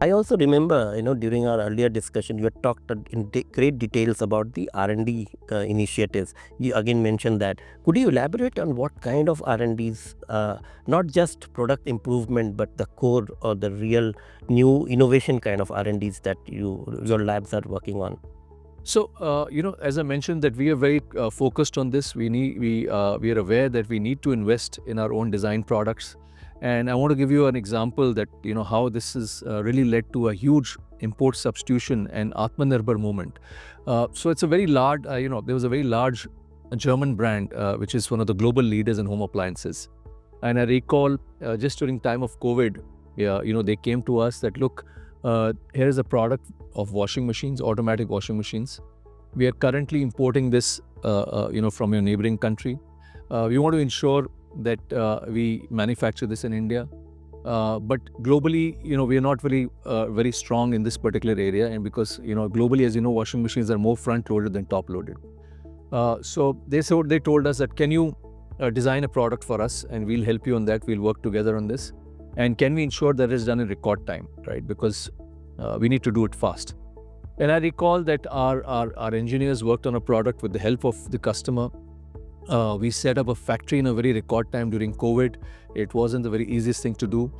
I also remember, during our earlier discussion, you had talked in great details about the R&D initiatives. You again mentioned that. Could you elaborate on what kind of R&Ds, not just product improvement, but the core or the real new innovation kind of R&Ds that your labs are working on? So, as I mentioned, that we are very focused on this. We are aware that we need to invest in our own design products, and I want to give you an example that how this has really led to a huge import substitution and Atmanirbhar movement. So it's a very large, there was a very large German brand which is one of the global leaders in home appliances, and I recall just during time of COVID, yeah, they came to us that look, here is a product of washing machines, automatic washing machines. We are currently importing this, from your neighboring country. We want to ensure that we manufacture this in India. But globally, we are not very strong in this particular area, and because globally, as you know, washing machines are more front loaded than top loaded. So they told us that can you design a product for us, and we'll help you on that. We'll work together on this, and can we ensure that it's done in record time, right? Because we need to do it fast. And I recall that our engineers worked on a product with the help of the customer. We set up a factory in a very record time during COVID. It wasn't the very easiest thing to do.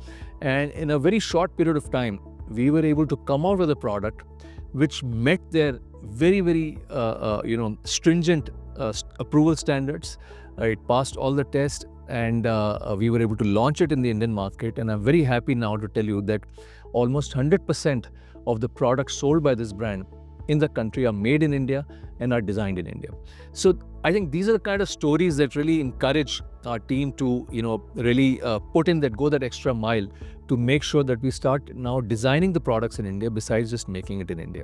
And in a very short period of time, we were able to come out with a product which met their very stringent approval standards. It passed all the tests, and we were able to launch it in the Indian market. And I'm very happy now to tell you that almost 100% of the products sold by this brand in the country are made in India and are designed in India. So I think these are the kind of stories that really encourage our team to really put in that, go that extra mile to make sure that we start now designing the products in India besides just making it in India.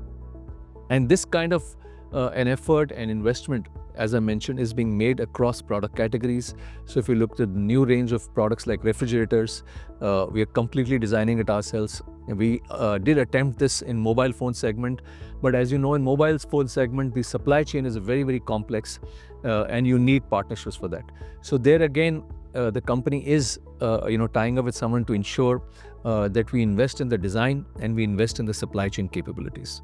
And this kind of an effort and investment, as I mentioned, is being made across product categories. So if you look at the new range of products like refrigerators, we are completely designing it ourselves. And we did attempt this in mobile phone segment, but as you know, in mobile phone segment, the supply chain is very complex, and you need partnerships for that. So there again, the company is tying up with someone to ensure that we invest in the design and we invest in the supply chain capabilities.